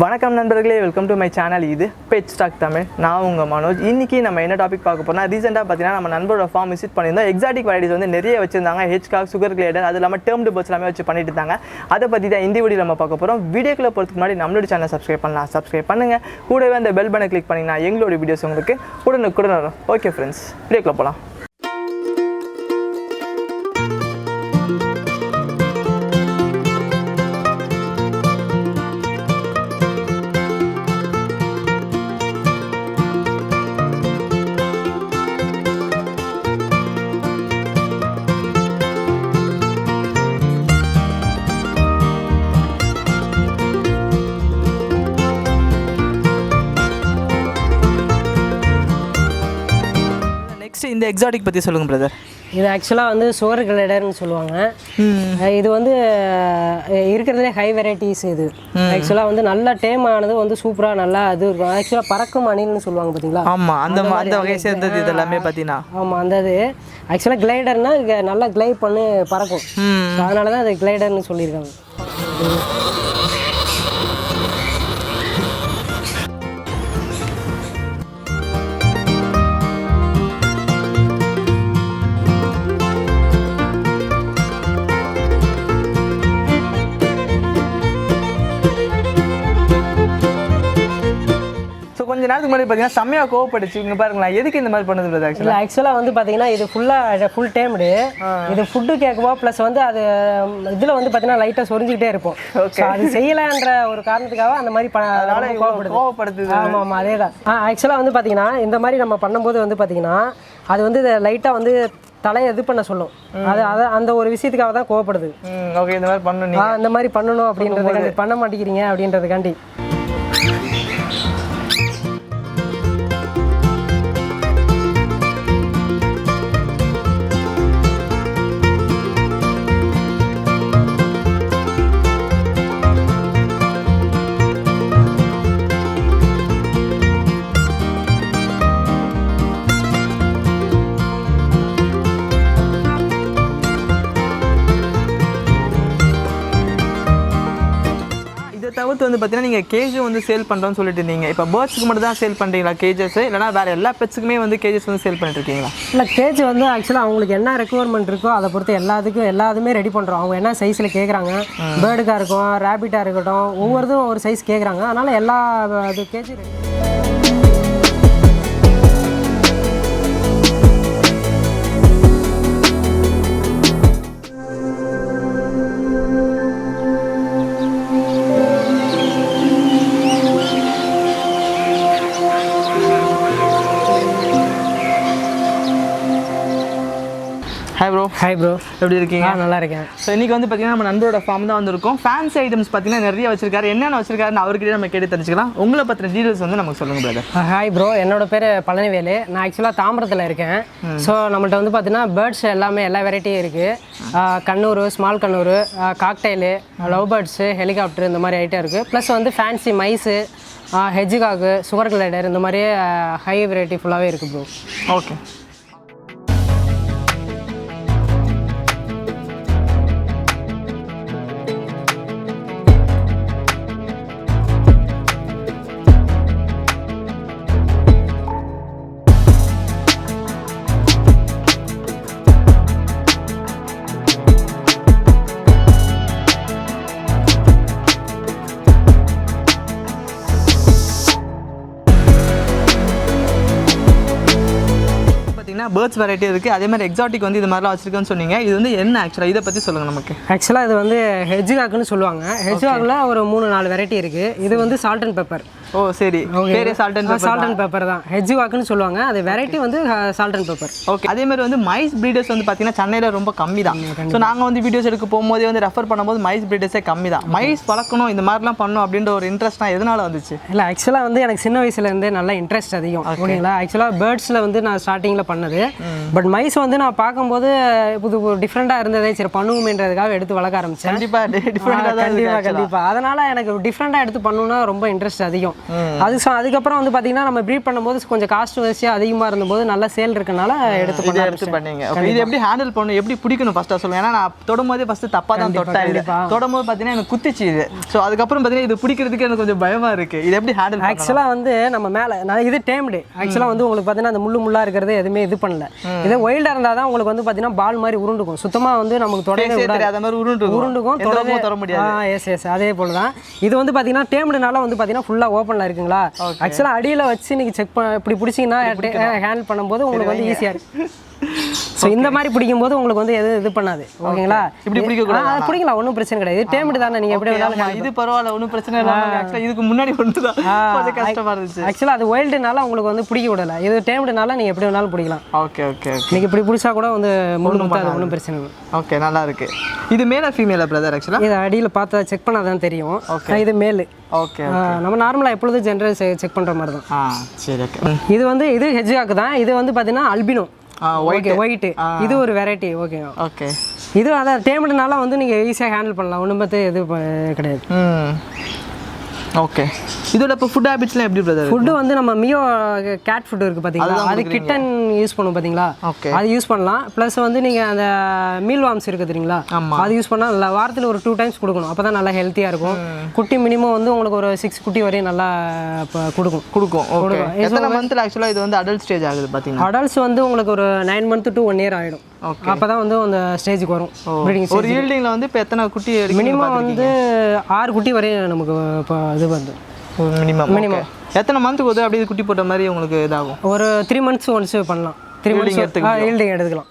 வணக்கம் நண்பர்களே, welcome to my channel. இது பெட் ஸ்டாக் தமிழ். நான் உங்கள் மனோஜ். இன்றைக்கி நம்ம என்ன டாபிக் பார்க்க போனால், ரீசெண்டாக பார்த்தீங்கன்னா நம்ம நண்பரோட ஃபார்ம் விசிட் பண்ணியிருந்தோம். எக்ஸாட்டிக் வெரைட்டிஸ் வந்து நிறைய வச்சிருந்தாங்க. ஹெட்ஜ்ஹாக், சுகர் கிளேடர், அது இல்லாமல் டேர்ம்டு பேர்ட்ஸ் எல்லாமே வச்சு பண்ணிட்டு இருந்தாங்க. அதை பற்றி தான் இந்த வீடியோ நம்ம பார்க்க போகிறோம். வீடியோக்குள்ளே போகிறதுக்கு முன்னாடி நம்மளோட சேனலை சப்ஸ்கிரைப் பண்ணலாம். சப்ஸ்கிரைப் பண்ணுங்கள். கூடவே அந்த பெல் பட்டனை கிளிக் பண்ணிங்கன்னா எங்களோட வீடியோஸ் உங்களுக்கு உடனுக்குடன் வரும். ஓகே ஃப்ரெண்ட்ஸ், வீடியோக்குள்ளே போகலாம். இந்த எக்ஸாட்டிக் பற்றி சொல்லுங்கள் பிரதர். இது ஆக்சுவலாக வந்து சுகர் கிளேடர்னு சொல்லுவாங்க. இது வந்து இருக்கிறதுலே ஹை வெரைட்டிஸ். இது ஆக்சுவலாக வந்து நல்ல டேம் ஆனது வந்து சூப்பராக நல்லா இது இருக்கும். ஆக்சுவலாக பறக்கும் அணில்னு சொல்லுவாங்க பார்த்தீங்களா? ஆமாம், அந்த வகையை சேர்ந்தது இது எல்லாமே பார்த்தீங்கன்னா. ஆமாம், அந்த இது ஆக்சுவலாக கிளைடர்னால் நல்லா கிளைட் பண்ணி பறக்கும். அதனால தான் அது கிளைடர்னு சொல்லியிருக்காங்க. கொஞ்ச நேரத்துக்கு முன்னாடி பார்த்தீங்கன்னா செம்மையாக கோவப்பட்டுச்சு. இங்கே பாருங்களேன், எதுக்கு இந்த மாதிரி பண்ணுது? ஆக்சுவலாக வந்து பார்த்தீங்கன்னா இது ஃபுல் டைம்டு. இது ஃபுட்டு கேட்குவோம், ப்ளஸ் வந்து அது இதில் வந்து பார்த்தீங்கன்னா லைட்டாக சொரிஞ்சிக்கிட்டே இருப்போம். அது செய்யலான்ற ஒரு காரணத்துக்காக அந்த மாதிரி கோவப்படுது. ஆமாம் ஆமாம், அதே தான். ஆக்சுவலாக வந்து பார்த்தீங்கன்னா இந்த மாதிரி நம்ம பண்ணும்போது வந்து பார்த்தீங்கன்னா அது வந்து லைட்டாக வந்து தலையை இது பண்ண சொல்லும். அது அந்த ஒரு விஷயத்துக்காக தான் கோவப்படுது. ஓகே, இந்த மாதிரி பண்ணணும், இந்த மாதிரி பண்ணணும் அப்படின்றதுக்காண்டி பண்ண மாட்டேங்கிறீங்க அப்படின்றதுக்காண்டி. தவிர்த்து வந்து பார்த்தீங்கன்னா நீங்கள் கேஜும் வந்து சேல் பண்ணுறோன்னு சொல்லிட்டு இருந்தீங்க. இப்போ பேர்ட்ஸுக்கு மட்டும் தான் சேல் பண்ணுறீங்களா கேஜஸ், இல்லைனா வேறு எல்லா பெட்ஸுக்குமே வந்து கேஜஸ் வந்து சேல் பண்ணிட்டு இருக்கீங்களா? இல்லை, கேஜ் வந்து ஆக்சுவலாக அவங்களுக்கு என்ன ரெக்குவயர்மெண்ட் இருக்கோ அதை பொறுத்து எல்லாத்துமே ரெடி பண்ணுறோம். அவங்க என்ன சைஸில் கேட்குறாங்க, பேர்டுக்காக இருக்கும், ரேபிட்டாக இருக்கட்டும், ஒவ்வொருத்தரும் ஒரு சைஸ் கேட்குறாங்க. அதனால் எல்லா அது கேஜும் ரெடி. ஹாய் ப்ரோ, எப்படி இருக்கீங்க? நல்லா இருக்கேன். ஸோ இன்றைக்கி வந்து பார்த்தீங்கன்னா நம்ம நண்பரோட ஃபார்ம் தான் வந்திருக்கோம். ஃபேன்சி ஐட்டம்ஸ் பார்த்தீங்கன்னா நிறைய வச்சிருக்காரு. என்னென்ன வச்சிருக்காருன்னு அவர்கிட்ட நம்ம கேட்டு தெரிஞ்சுக்கலாம். உங்களை பற்றின டீட்டெயில்ஸ் வந்து நமக்கு சொல்லுங்கள் பிரதர். ஹாய் ப்ரோ, என்னோட பேர் பழனிவேலு. நான் ஆக்சுவலாக தாம்பரத்தில் இருக்கேன். ஸோ நம்மள்ட்ட வந்து பார்த்தீங்கன்னா பேர்ட்ஸ் எல்லா வெரைட்டியும் இருக்குது. Conure, small conure, cockatiel, love birds, helicopter, இந்த மாதிரி ஐட்டம் இருக்குது. ப்ளஸ் வந்து fancy mice, hedgehog, sugar glider, இந்த மாதிரி ஹை வெரைட்டி ஃபுல்லாகவே இருக்குது ப்ரோ. ஓகே. பேர்ட்ஸ் வெரைட்டி இருக்குது, அதே மாதிரி எக்ஸாட்டிக் வந்து இது மாதிரிலாம் வச்சுருக்கேன்னு சொன்னீங்க. இது வந்து என்ன ஆக்சுவலாக, இதை பற்றி சொல்லுங்கள் நமக்கு. ஆக்சுவலாக இது வந்து ஹெட்ஜ்ஹாக்னு சொல்லுவாங்க. ஹெட்ஜ்ஹாக்ல ஒரு 3-4 வெரைட்டி இருக்குது. இது வந்து சால்ட் அண்ட் பெப்பர். ஓ சரி, பேரே சால்ட் அண்ட் பெப்பர் தான். ஹெட்ஜ்ஹாக்னு சொல்லுவாங்க. அது வெரைட்டி வந்து சால்ட் அண்ட் பெப்பர். ஓகே. அதே மாதிரி வந்து மைஸ் ப்ரீடர்ஸ் வந்து பார்த்தீங்கன்னா சென்னையில் ரொம்ப கம்மி தான். ஸோ நாங்கள் வந்து வீடியோஸ் எடுக்க போகும்போதே வந்து ரெஃபர் பண்ணும்போது மைஸ் ப்ரீடர்ஸே கம்மி தான். மைஸ் வளர்க்கணும், இந்த மாதிரிலாம் பண்ணணும் அப்படின்ற ஒரு இன்ட்ரெஸ்ட் நான் எதனால வந்துச்சு? இல்லை, ஆக்சுவலாக வந்து எனக்கு சின்ன வயசுலேருந்தே நல்லா இன்ட்ரெஸ்ட் அதிகம். ஓகேங்களா? ஆக்சுவலாக பேர்ட்ஸில் வந்து நான் ஸ்டார்டிங்கில் பண்ணது அது. பட் மைஸ் வந்து நான் பார்க்கும்போது இது ஒரு டிஃப்ரெண்ட்டாக இருந்ததே சரி பண்ணுவோமேன்றதுக்காக எடுத்து வளர்க்க ஆரம்பித்தேன். கண்டிப்பாக அதனால் எனக்கு டிஃப்ரெண்ட்டாக எடுத்து பண்ணணும்னா ரொம்ப இன்ட்ரெஸ்ட் அதிகம். அதுக்கப்புறம் வந்து பார்த்தீங்கன்னா நம்ம ப்ரீட் பண்ணும்போது கொஞ்சம் காஸ்ட் வரிசையாக அதிகமாக இருந்தபோது நல்லா சேல் இருக்கனால எடுத்து பண்ணீங்க. இது எப்படி ஹேண்டில் பண்ணணும், எப்படி பிடிக்கணும் ஃபஸ்ட்டாக சொல்லுங்கள். ஏன்னா நான் தொடும்போதே ஃபஸ்ட்டு தப்பாக தான் தொட்டேன். தொடும்போது பார்த்தீங்கன்னா எனக்கு குத்திச்சு இது. ஸோ அதுக்கப்புறம் பார்த்தீங்கன்னா இது பிடிக்கிறதுக்கு எனக்கு கொஞ்சம் பயமாக இருக்குது. இது எப்படி ஹேண்டில் ஆக்சுவலாக வந்து நம்ம மேலே நான் இது டேம்டு ஆக்சுவலாக வந்து உங்களுக்கு பார்த்தீங்கன்னா அந்த முள்ளாக இருக்கிறது எதுவுமே இது பண்ணல. இதே ஒயில்டாக இருந்தால் தான் உங்களுக்கு வந்து பார்த்தீங்கன்னா பால் மாதிரி உருண்டுக்கும். சுத்தமாக வந்து நமக்கு தொடவே அந்த மாதிரி உருண்டுக்கும் தொடவே தர முடியாது. எஸ் அதே போல் தான் இது வந்து பார்த்தீங்கன்னா டேம்டுனால வந்து பார்த்தீங்கன்னா ஃபுல்லாக ஓப்பனில் இருக்குங்களா. ஆக்சுவலாக அடியில் வச்சு நீங்கள் செக் இப்படி பிடிச்சிங்கன்னா ஹேண்டில் பண்ணும்போது உங்களுக்கு வந்து ஈஸியாக இருக்குது. ஸோ இந்த மாதிரி பிடிக்கும்போது உங்களுக்கு வந்து எதுவும் இது பண்ணாது. ஓகேங்களா, இப்படி பிடிக்கக்கூடாது. பிடிக்கலாம், ஒன்றும் பிரச்சனை கிடையாது. இது டேம்டு தானே, நீங்கள் எப்படி வேணாலும் இது பரவாயில்ல, ஒன்றும் பிரச்சனை இல்லை. ஆக்சுவலாக இதுக்கு முன்னாடி ஒன்று தான் கொஞ்சம் கஷ்டமாக இருந்துச்சு. ஆக்சுவலாக அது ஒயில்டுனால உங்களுக்கு வந்து பிடிக்க விடலை. இது டேம்டுனால நீங்கள் எப்படி வேணாலும் பிடிக்கலாம். ஓகே ஓகே நீங்கள் இப்படி பிடிச்சா கூட வந்து முள்ளு முட்டாது, ஒன்றும் பிரச்சனை இல்லை. ஓகே, நல்லா இருக்கு. இது மேலே ஃபீமேலா பிரதர்? ஆக்சுவலாக இது அடியில் பார்த்தா செக் பண்ணால் தான் தெரியும். இது மேலு. ஓகே, நம்ம நார்மலாக எப்பொழுதும் ஜென்ரல் செக் பண்ணுற மாதிரி தான். சரி, ஓகே. இது ஹெட்ஜ் ஹாக் தான். இது வந்து பார்த்தீங்கன்னா அல்பினோ ஒயிட்டு. இது ஒரு வெரைட்டி. Okay okay. இது அதான் டேம்டுனால வந்து நீங்கள் ஈஸியாக ஹேண்டில் பண்ணலாம், ஒன்றும் பார்த்து இது கிடையாது. ஓகே. இதோட இப்போ ஃபுட் ஹேபிட்ஸ்லாம் எப்படி பிரதர்? ஃபுட்டு வந்து நம்ம மியோ கேட் ஃபுட் இருக்குது பார்த்தீங்களா, அது கிட்டன் யூஸ் பண்ணுவோம் பார்த்தீங்களா, அது யூஸ் பண்ணலாம். ப்ளஸ் வந்து நீங்கள் அந்த மீல் வார்ம்ஸ் இருக்குது தெரியுங்களா, அது யூஸ் பண்ணால் நல்லா வாரத்தில் ஒரு 2 times கொடுக்கணும். அப்போ தான் நல்லா ஹெல்த்தியாக இருக்கும். குட்டி மினிமம் வந்து உங்களுக்கு ஒரு 6 குட்டி வரையும் நல்லா கொடுக்கும். எத்தனை மந்த்தில் ஆக்சுவலாக இது வந்து அடல்ட் ஸ்டேஜ் ஆகுது பார்த்தீங்கன்னா? அடல்ட்ஸ் வந்து உங்களுக்கு ஒரு 9 month to 1 year ஆகிடும். அப்போ தான் வந்து அந்த ஸ்டேஜுக்கு வரும். ஒரு ஈல்டிங்கில் வந்து இப்போ எத்தனை குட்டி மினிமம் வந்து 6 குட்டி வரையும் நமக்கு இப்போ இது வந்து மினிமம். எத்தனை மந்த்துக்கு வந்து அப்படியே குட்டி போட்ட மாதிரி உங்களுக்கு இதாகும்? ஒரு 3 months ஒன்ஸ் பண்ணலாம். 3 months ஈல்டிங் எடுத்துக்கலாம்.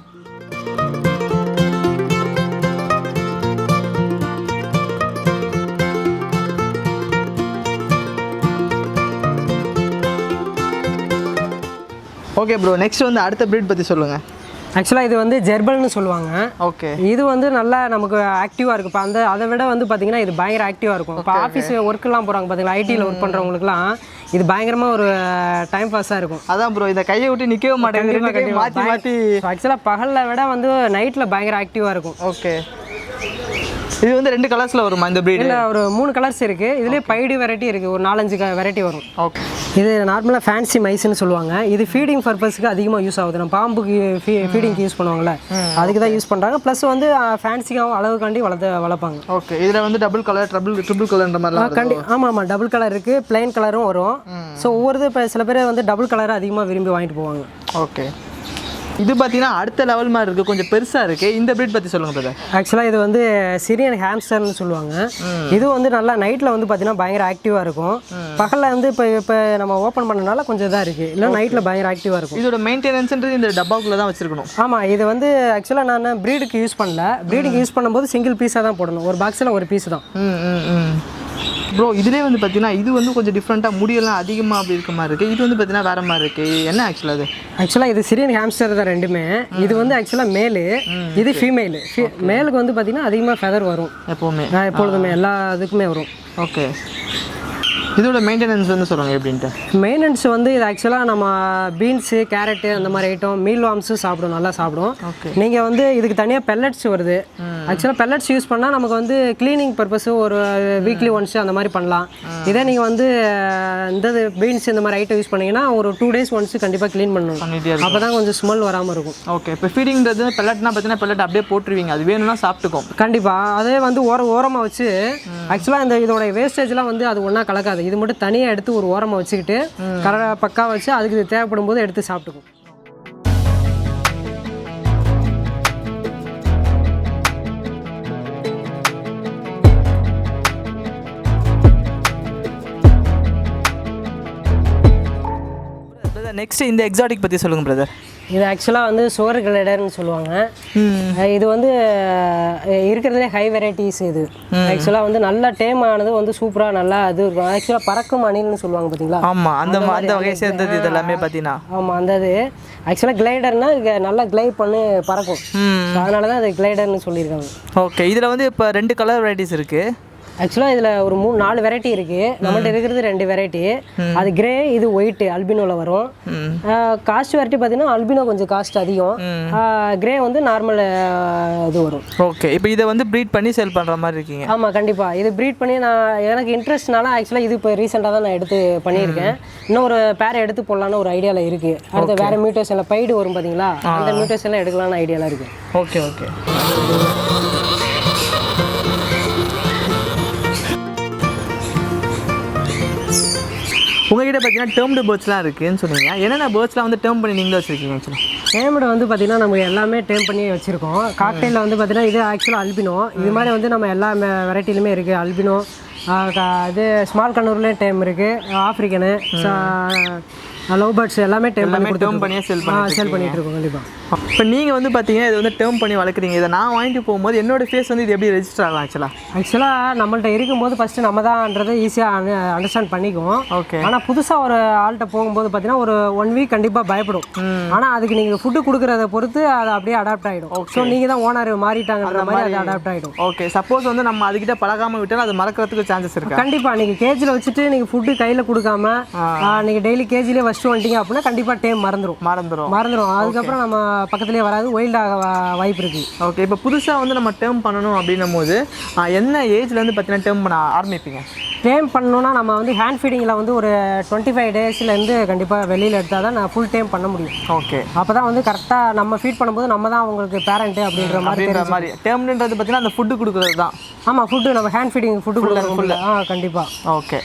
ஓகே ப்ரோ, நெக்ஸ்ட் வந்து அடுத்த ப்ரீட் பற்றி சொல்லுங்கள். ஆக்சுவலாக இது வந்து ஜெர்பல்னு சொல்லுவாங்க. ஓகே. இது வந்து நல்லா நமக்கு ஆக்டிவாக இருக்கும். இப்போ அதை விட வந்து பார்த்திங்கன்னா இது பயங்கர ஆக்டிவாக இருக்கும். இப்போ ஆஃபீஸ் ஒர்க்கெலாம் போகிறாங்க பார்த்தீங்களா, ஐடியில் ஒர்க் பண்ணுறவங்களுக்குலாம் இது பயங்கரமாக ஒரு டைம் பாஸாக இருக்கும். அதான் ப்ரோ, இந்த கையை விட்டு நிற்கவே மாட்டேங்குது, மாற்றி. ஆக்சுவலாக பகலில் விட வந்து நைட்டில் பயங்கர ஆக்டிவாக இருக்கும். ஓகே. இது வந்து 2 கலர்ஸில் வருமா இந்த ப்ரீட்? இல்லை, ஒரு 3 கலர்ஸ் இருக்குது. இதுலேயே பைடு வெரைட்டி இருக்குது, ஒரு 4-5 வெரைட்டி வரும். ஓகே. இது நார்மலாக ஃபேன்சி மைஸ்ன்னு சொல்லுவாங்க. இது ஃபீடிங் பர்பஸ்க்கு அதிகமாக யூஸ் ஆகுது. நம்ம பாம்புக்கு ஃபீடிங்க்கு யூஸ் பண்ணுவாங்கள்ல, அதுக்கு தான் யூஸ் பண்ணுறாங்க. ப்ளஸ் வந்து ஃபேன்சிக்காகவும் அளவுக்காண்டி வளர்ப்பாங்க. ஓகே. இதில் வந்து டபுள் கலர் ட்ரிபிள் கலர்ன்ற மாதிரிலாம் ஆமாம், டபுள் கலர் இருக்குது, பிளைன் கலரும் வரும். ஸோ ஒவ்வொரு இப்போ சில பேர் வந்து டபுள் கலரை அதிகமாக விரும்பி வாங்கிட்டு போவாங்க. ஓகே. இது பார்த்தீங்கன்னா அடுத்த லெவல் மாதிரி இருக்குது, கொஞ்சம் பெருசாக இருக்குது. இந்த ப்ரீட் பற்றி சொல்லுங்கள் பிரதர். ஆக்சுவலாக இது வந்து சிரியன் ஹாம்ஸ்டர்னு சொல்லுவாங்க. இது வந்து நல்லா நைட்டில் வந்து பார்த்தீங்கன்னா பயங்கர ஆக்டிவாக இருக்கும். பகலில் வந்து இப்போ நம்ம ஓப்பன் பண்ணனால கொஞ்சம் இதாக இருக்குது, இல்லை நைட்டில் பயங்கர ஆக்டிவாக இருக்கும். இதோட மெயின்டெனன்ஸ்ன்றது இந்த டப்பாக்குள்ளே தான் வச்சுருக்கணும். ஆமாம், இது வந்து ஆக்சுவலாக நான் ப்ரீடுக்கு யூஸ் பண்ணல. ப்ரீடுக்கு யூஸ் பண்ணும்போது சிங்கிள் பீஸாக தான் போடணும், ஒரு பாக்ஸில் ஒரு பீஸ் தான். ப்ரோ, இதுலேயே வந்து பார்த்தீங்கன்னா இது வந்து கொஞ்சம் டிஃப்ரெண்ட்டாக முடியெல்லாம் அதிகமாக அப்படி இருக்க மாதிரி இருக்குது. இது வந்து பார்த்தீங்கன்னா வேறு மாதிரி இருக்குது. என்ன ஆக்சுவலாக ஆக்சுவலாக இது சிரியன் ஹாம்ஸ்டர் தான் ரெண்டுமே. இது வந்து ஆக்சுவலாக மேலு, இது ஃபீமேலு. மேலுக்கு வந்து பார்த்தீங்கன்னா அதிகமாக ஃபெதர் வரும் எப்பொழுதுமே, எல்லா இதுக்குமே வரும். ஓகே. இதோட மெயின்டெனன்ஸ் வந்து சொல்லுங்கள் எப்படின்ட்டு. மெயின்டெனன்ஸ் வந்து இது ஆக்சுவலாக நம்ம பீன்ஸு, கேரட்டு அந்த மாதிரி ஐட்டம், மீல் வார்ம்ஸும் சாப்பிடும், நல்லா சாப்பிடும். நீங்கள் வந்து இதுக்கு தனியாக பெல்லட்ஸ் வருது. ஆக்சுவலாக பெல்லட்ஸ் யூஸ் பண்ணால் நமக்கு வந்து க்ளீனிங் பர்பஸ் ஒரு வீக்லி ஒன்ஸ் அந்த மாதிரி பண்ணலாம். இதே நீங்கள் வந்து இந்த பீன்ஸ் இந்த மாதிரி ஐட்டம் யூஸ் பண்ணிங்கன்னா ஒரு 2 days ஒன்ஸ் கண்டிப்பாக க்ளீன் பண்ணணும். அப்போ தான் கொஞ்சம் ஸ்மெல் வராமல் இருக்கும். ஓகே. இப்போ ஃபீடிங்கிறது பெல்லட்னா பார்த்தீங்கன்னா பெல்லட் அப்படியே போட்டுருவீங்க, அது வேணும்னா சாப்பிட்டுக்கும். கண்டிப்பாக அதே வந்து ஓரமாக வச்சு ஆக்சுவலாக இதோட வேஸ்டேஜ்லாம் வந்து அது ஒன்றா கலக்காது. இது மட்டும் தனியாக எடுத்து ஒரு ஓரமாக வச்சுக்கிட்டு பக்கா வச்சு அதுக்கு இது தேவைப்படும் போது எடுத்து சாப்பிட்டுக்கும். நெக்ஸ்ட் இந்த எக்ஸாட்டிக் பற்றி சொல்லுங்கள் பிரதர். இது ஆக்சுவலாக வந்து சோர் கிளைடர்னு சொல்லுவாங்க. இது வந்து இருக்கிறதுலே ஹை வெரைட்டிஸ். இது ஆக்சுவலாக வந்து நல்லா டேம் ஆனது வந்து சூப்பராக நல்லா இது இருக்கும். ஆக்சுவலாக பறக்கும் அணில்னு சொல்லுவாங்க பார்த்தீங்களா. ஆமாம், அந்த வகையை சேர்ந்தது இது எல்லாமே பார்த்தீங்கன்னா. ஆமாம், அந்த இது ஆக்சுவலாக கிளைடர்னால் நல்லா கிளைட் பண்ணி பறக்கும், அதனால தான் அது கிளைடர்னு சொல்லியிருக்காங்க. ஓகே. இதில் வந்து இப்போ 2 கலர் வெரைட்டிஸ் இருக்குது. ஆக்சுவலாக இதில் ஒரு 3-4 வெரைட்டி இருக்குது. நம்மள்ட்ட இருக்கிறது 2 வெரைட்டி. அது கிரே, இது ஒயிட் அல்பினோவில் வரும். காஸ்ட் வெரைட்டி பார்த்தீங்கன்னா அல்பினோ கொஞ்சம் காஸ்ட் அதிகம், கிரே வந்து நார்மல் இது வரும். ஓகே, இப்போ இதை வந்து ப்ரீட் பண்ணி சேல் பண்ணுற மாதிரி இருக்கீங்க? ஆமாம், கண்டிப்பாக. இது ப்ரீட் பண்ணி எனக்கு இன்ட்ரெஸ்ட்னால ஆக்சுவலாக இது இப்போ ரீசெண்டாக தான் நான் எடுத்து பண்ணியிருக்கேன். இன்னும் ஒரு பேரை எடுத்து போடலான்னு ஒரு ஐடியாவில் இருக்குது. அடுத்த வேறு மியூட்டேஷனில் பைடு வரும் பார்த்தீங்களா, அந்த மியூட்டேஷன்லாம் எடுக்கலான்னு ஐடியாவில் இருக்குது. Okay okay. உங்ககிட்ட பார்த்தீங்கன்னா டேர்ம்டு பேர்ட்ஸ்லாம் இருக்குதுன்னு சொன்னீங்க. என்னென்ன பேர்ட்ஸ்லாம் வந்து டேர்ம் பண்ணி நீங்களே வச்சுருக்கீங்க? ஆக்சுவலாக டேம்டு வந்து பார்த்திங்கன்னா நம்ம எல்லாமே டேம் பண்ணி வச்சுருக்கோம். காக்டெயிலில் வந்து பார்த்திங்கன்னா இது ஆக்சுவலாக அல்பினோ. இது மாதிரி வந்து நம்ம எல்லா வெரைட்டிலுமே இருக்குது. அல்பினோ, இது ஸ்மால் கண்ணூர்லேயும் டேம் இருக்குது, ஆஃப்ரிக்கனு, லவ் பேர்ட்ஸ் எல்லாமே டேம் பண்ணியே சேல் பண்ணிட்டு இருக்கோம். கண்டிப்பாக. இப்போ நீங்கள் வந்து பார்த்தீங்கன்னா இது வந்து டேர்ம் பண்ணி வளர்க்குறீங்க. இதை நான் வாங்கிட்டு போகும்போது என்னோட ஃபேஸ் வந்து இது எப்படி ரெஜிஸ்டர் ஆகும்? ஆக்சுவலாக நம்மள்ட்ட இருக்கும்போது ஃபஸ்ட்டு நம்ம தான்ன்றதை ஈஸியாக அண்டர்ஸ்டாண்ட் பண்ணிக்குவோம். ஓகே. ஆனால் புதுசாக ஒரு ஆள்கிட்ட போகும்போது பார்த்தீங்கன்னா ஒரு 1 வீக் கண்டிப்பாக பயப்படும். ஆனால் அதுக்கு நீங்கள் ஃபுட்டு கொடுக்குறத பொறுத்து அது அப்படியே அடாப்ட் ஆகிடும். ஸோ நீங்கள் தான் ஓனர் மாறிட்டாங்கன்ற மாதிரி அது அடாப்ட் ஆகிடும். ஓகே. சப்போஸ் வந்து நம்ம அதுக்கிட்ட பழகாமல் விட்டாலும் அது மறக்கிறதுக்கு சான்சஸ் இருக்குது. கண்டிப்பாக. நீங்கள் கேஜில் வச்சுட்டு நீங்கள் ஃபுட்டு கையில் கொடுக்காம நீங்கள் டெய்லி கேஜிலே ஃபஸ்ட்டு வந்துட்டீங்க அப்படின்னா கண்டிப்பாக டேம் மறந்துடும். அதுக்கப்புறம் நம்ம பக்கத்துலேயே வராது, ஒயில்டாக வாய்ப்பு இருக்குது. ஓகே. இப்போ புதுசாக வந்து நம்ம டேர்ம் பண்ணணும் அப்படின்னும் போது என்ன ஏஜ்லேருந்து பார்த்தீங்கன்னா டேர்ம் பண்ண ஆரம்பிப்பீங்க? டேம் பண்ணணுன்னா நம்ம வந்து ஹேண்ட் ஃபீடிங்கில் வந்து ஒரு 25 டேஸ்லேருந்து கண்டிப்பாக வெளியில் எடுத்தால் தான் நான் ஃபுல் டேம் பண்ண முடியும். ஓகே. அப்போ தான் வந்து கரெக்டாக நம்ம ஃபீட் பண்ணும்போது நம்ம தான் அவங்களுக்கு பேரண்ட்டு அப்படின்ற மாதிரி. டேர்ம்ன்றது பார்த்தீங்கன்னா அந்த ஃபுட்டு கொடுக்குறது தான். ஆமாம், ஃபுட்டு நம்ம ஹேண்ட் ஃபீடிங் ஃபுட்டு கொடுக்குறது. கண்டிப்பாக. ஓகே.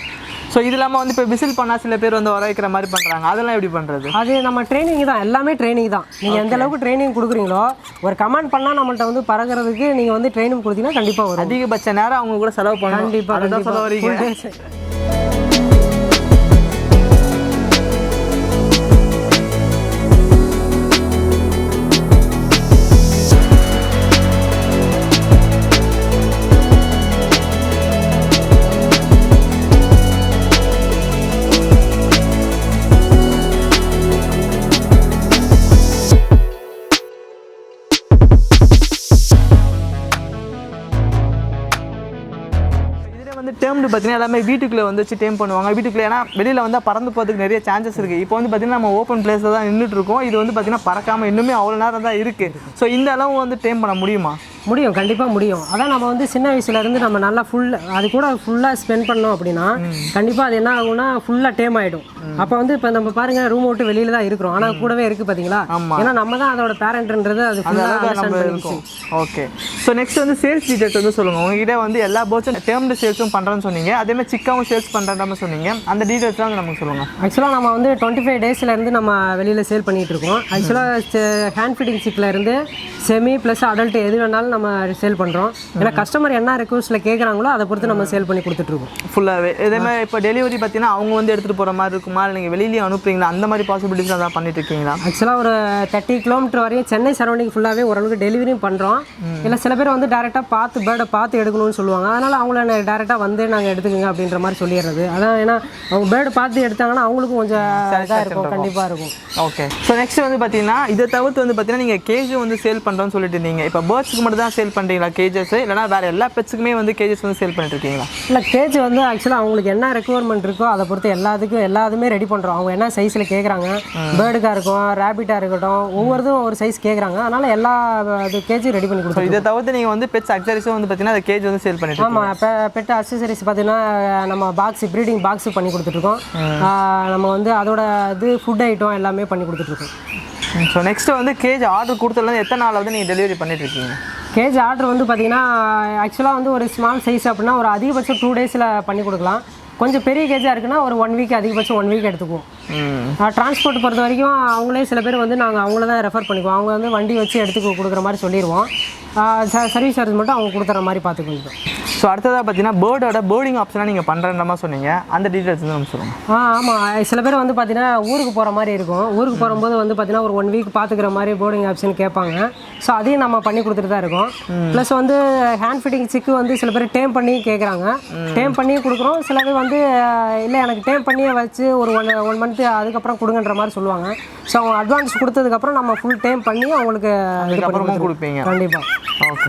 ஸோ இது இல்லாமல் வந்து இப்போ விசில் பண்ணால் சில பேர் வந்து வர வைக்கிற மாதிரி பண்ணுறாங்க. அதெல்லாம் எப்படி பண்ணுறது? அது நம்ம ட்ரைனிங் தான், எல்லாமே ட்ரைனிங் தான். நீங்கள் எந்த அளவுக்கு ட்ரைனிங் கொடுக்குறீங்களோ, ஒரு கமாண்ட் பண்ணால் நம்மள்ட்ட வந்து பறக்கிறதுக்கு நீங்கள் வந்து ட்ரைனிங் கொடுத்தீங்கன்னா கண்டிப்பாக வரும். அதிகபட்ச நேரம் அவங்க கூட செலவு பண்ணணும். கண்டிப்பாக சொல்ல வரீங்க. டேர்ம்டு பார்த்தீங்கன்னா எல்லாமே வீட்டுக்குள்ளே வந்து வச்சு டேம் பண்ணுவாங்க. வீட்டுக்குள்ளே ஏன்னா வெளியில் வந்து பறந்து போகிறதுக்கு நிறைய சான்சஸ் இருக்குது. இப்போ வந்து பார்த்திங்கன்னா நம்ம ஓப்பன் பிளேஸில் தான் நின்றுட்டு இருக்கோம். இது வந்து பார்த்திங்கன்னா பறக்காமல் இன்னுமே அவ்வளோ நேரம் தான் இருக்குது. ஸோ இந்த அளவு வந்து டேம் பண்ண முடியுமா? முடியும், கண்டிப்பாக முடியும். அதான் நம்ம வந்து சின்ன வயசுலேருந்து நம்ம நல்லா அது கூட ஃபுல்லாக ஸ்பெண்ட் பண்ணோம் அப்படின்னா கண்டிப்பாக அது என்ன ஆகும்னா ஃபுல்லாக டேம் ஆகிடும். அப்போ வந்து இப்போ நம்ம பாருங்கள் ரூம் விட்டு வெளியில் தான் இருக்கிறோம், ஆனால் கூடவே இருக்குது பார்த்தீங்களா? ஏன்னா நம்ம தான் அதோட பேரண்ட்ன்றது அது ஃபுல்லாக இருக்கும். ஓகே. ஸோ நெக்ஸ்ட் வந்து சேல்ஸ் டீட்டெயில்ஸ் வந்து சொல்லுங்கள். உங்ககிட்ட வந்து எல்லா பேர்ட்ஸும் டேர்ம்டு சேல்ஸும் பண்ணுறேன்னு சொன்னீங்க, அதேமாதிரி சிக்காவும் சேல்ஸ் பண்ணுறேன்னு சொன்னீங்க. அந்த டீட்டெயில்ஸ்லாம் வந்து நமக்கு சொல்லுங்கள். ஆக்சுவலாக நம்ம வந்து 25 டேஸ்லேருந்து நம்ம வெளியில் சேல் பண்ணிகிட்டு இருக்கோம். ஆக்சுவலாக ஹேண்ட் ஃபீடிங் சிக்கிலேருந்து செமி ப்ளஸ் அடல்ட் எது வேணாலும் நம்ம சேல் பண்ணுறோம். ஏன்னா கஸ்டமர் என்ன ரெக்வஸ்ட்டில் கேட்குறாங்களோ அதை பொறுத்து நம்ம சேல் பண்ணி கொடுத்துட்ருக்கோம் ஃபுல்லாகவே. இதேமாதிரி இப்போ டெலிவரி பார்த்தீங்கன்னா அவங்க வந்து எடுத்துகிட்டு போகிற மாதிரி இருக்குமா, நீங்கள் வெளியிலேயே அனுப்புறீங்களா? அந்த மாதிரி பாசிபிலிட்டிஸ்லாம் தான் பண்ணிட்டு இருக்கீங்களா? ஆக்சுவலாக ஒரு 30 கிலோமீட்டர் வரையும் சென்னை சரௌண்டிங் ஃபுல்லாகவே ஓரளவுக்கு டெலிவரியும் பண்ணுறோம். இல்லை சில பேர் வந்து டேரெக்டாக பேர்டை பார்த்து எடுக்கணும்னு சொல்லுவாங்க. அதனால் அவங்கள டேரெக்டாக வந்து நாங்கள் எடுத்துக்கோங்க அப்படின்ற மாதிரி சொல்லிடுறது. அதான் ஏன்னா அவங்க பேர்டு பார்த்து எடுத்தாங்கன்னா அவங்களுக்கும் கொஞ்சம் இதாக இருக்கும், கண்டிப்பாக இருக்கும். ஓகே. ஸோ நெக்ஸ்ட் வந்து பார்த்தீங்கன்னா இதை தவிர்த்து வந்து பார்த்தீங்கன்னா நீங்கள் கேஜும் வந்து சேல் பண்ணுறோன்னு சொல்லிட்டு இருந்தீங்க. இப்போ பேர்ட்ஸுக்கு மட்டும் தான் சேல் பண்ணுறீங்களா கேஜஸ், இல்லைனா வேறு எல்லா பெட்ஸுக்குமே வந்து கேஜஸ் வந்து சேல் பண்ணிட்டு இருக்கீங்களா? இல்லை, கேஜ் வந்து ஆக்சுவலாக அவங்களுக்கு என்ன ரெக்குவயர்மெண்ட் இருக்கோ அதை பொறுத்து எல்லாத்துமே ரெடி பண்ணுறோம். அவங்க என்ன சைஸில் கேட்குறாங்க, பேர்டுக்காக இருக்கும், ரேபிட்டாக இருக்கட்டும், ஒவ்வொருதும் ஒரு சைஸ் கேட்குறாங்க. அதனால் எல்லா கேஜும் ரெடி பண்ணி கொடுப்போம். இதை தவிர்த்து நீங்கள் வந்து பெட்ஸ் அக்சரிஸும் வந்து பார்த்தீங்கன்னா அந்த கேஜ் வந்து சேல் பண்ணிட்டு. ஆமாம், இப்போ பெட் அக்சசரிஸ் பார்த்தீங்கன்னா நம்ம ப்ரீடிங் பாக்ஸ் பண்ணி கொடுத்துட்ருக்கோம். நம்ம வந்து அதோட ஃபுட் ஐட்டம் எல்லாமே பண்ணி கொடுத்துட்ருக்கோம். ஸோ நெக்ஸ்ட் வந்து கேஜ் ஆர்டர் கொடுத்ததுலேருந்து எத்தனை நாள் வந்து நீங்கள் டெலிவரி பண்ணிட்டுருக்கீங்க? கேஜ் ஆர்டர் வந்து பார்த்தீங்கன்னா ஆக்சுவலாக வந்து ஒரு ஸ்மால் சைஸ் அப்படின்னா ஒரு அதிகபட்சம் 2 டேஸில் பண்ணி கொடுக்கலாம். கொஞ்சம் பெரிய கேஜாக இருக்குன்னா ஒரு 1 வீக், அதிகபட்சம் 1 வீக் எடுத்துக்குவோம். டிரான்ஸ்போர்ட் பொறுத்த வரைக்கும் அவங்களே சில பேர் வந்து நாங்கள் அவங்கள தான் ரெஃபர் பண்ணிக்குவோம். அவங்க வந்து வண்டி வச்சு எடுத்து கொடுக்குற மாதிரி சொல்லிடுவோம். சர்வீஸ் சார்ஜ் மட்டும் அவங்க கொடுத்துற மாதிரி பார்த்துக்கோங்க. ஸோ அடுத்ததாக பார்த்தீங்கன்னா பேர்டோட போர்டிங் ஆப்ஷனாக நீங்கள் பண்ணுற மாதிரி சொன்னீங்க, அந்த டீட்டெயில்ஸ் வந்து நம்ம சொல்லுங்கள். ஆமாம், சில பேர் வந்து பார்த்தீங்கன்னா ஊருக்கு போகிற மாதிரி இருக்கும். ஊருக்கு போகும்போது வந்து பார்த்தீங்கன்னா ஒரு 1 வீக் பார்த்துக்கிற மாதிரி போர்டிங் ஆப்ஷன் கேட்பாங்க. ஸோ அதையும் நம்ம பண்ணி கொடுத்துட்டு தான் இருக்கோம். ப்ளஸ் வந்து ஹேண்ட் ஃபீடிங் சிக்கு வந்து சில பேர் டேம் பண்ணி கேட்குறாங்க, டேம் பண்ணி கொடுக்குறோம். சில பேர் வந்து இல்லை எனக்கு டேம் பண்ணியே வச்சு ஒரு ஒன் மந்த்து அதுக்கப்புறம் கொடுங்கன்ற மாதிரி சொல்லுவாங்க. ஸோ அவங்க அட்வான்ஸ் கொடுத்ததுக்கப்புறம் நம்ம ஃபுல் டேம் பண்ணி அவங்களுக்கு அதுக்கப்புறமா கொடுப்பீங்க. கண்டிப்பாக. ஓகே.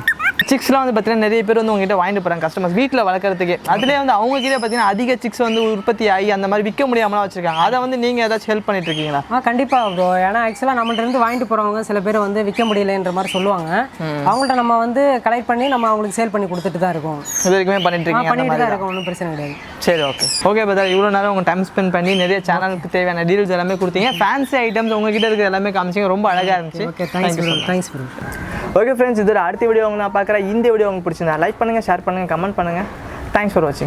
சிக்ஸ்லாம் வந்து பார்த்தீங்கன்னா நிறைய பேர் வந்து உங்ககிட்ட வாங்கிட்டு போகிறாங்க கஸ்டமர்ஸ் வீட்டில் வளர்க்குறதுக்கு. அதுலேயே வந்து அவங்க கிட்ட பார்த்தீங்கன்னா அதிக சிக்ஸ் வந்து உற்பத்தி ஆகி அந்த மாதிரி விற்க முடியாமலாம் வச்சிருக்காங்க. அதை வந்து நீங்கள் ஏதாச்சும் ஹெல்ப் பண்ணிட்டு இருக்கீங்களா? கண்டிப்பாக ப்ரோ. ஏன்னா ஆக்சுவலாக நம்மள்ட்ட இருந்து வாங்கிட்டு போகிறவங்க சில பேர் வந்து விற்க முடியலைன்ற மாதிரி சொல்லுவாங்க. அவங்கள்ட்ட நம்ம வந்து கலெக்ட் பண்ணி நம்ம அவங்களுக்கு சேல் பண்ணி கொடுத்துட்டு தான் இருக்கோம். இது வரைக்குமே பண்ணிட்டு தான் இருக்கோம், ஒன்றும் பிரச்சனை கிடையாது. சரி, ஓகே பிரதர். இவ்வளோ நேரம் உங்கள் டைம் ஸ்பெண்ட் பண்ணி நிறைய சேனலுக்கு தேவையான டீல்ஸ் எல்லாமே கொடுத்தீங்க. ஃபேன்சி ஐட்டம்ஸ் உங்ககிட்ட இருக்கிற எல்லாமே காமிச்சிங்க. ரொம்ப அழகாக இருந்துச்சு. Okay, thanks bro. Okay friends, இதோட அடுத்த வீடியோ நான் பார்க்குறேன். இந்த வீடியோ உங்களுக்கு பிடிச்சிருந்தா லைக் பண்ணுங்கள், ஷேர் பண்ணுங்கள், கமெண்ட் பண்ணுங்கள். தேங்க்ஸ் ஃபார் வாட்சிங்.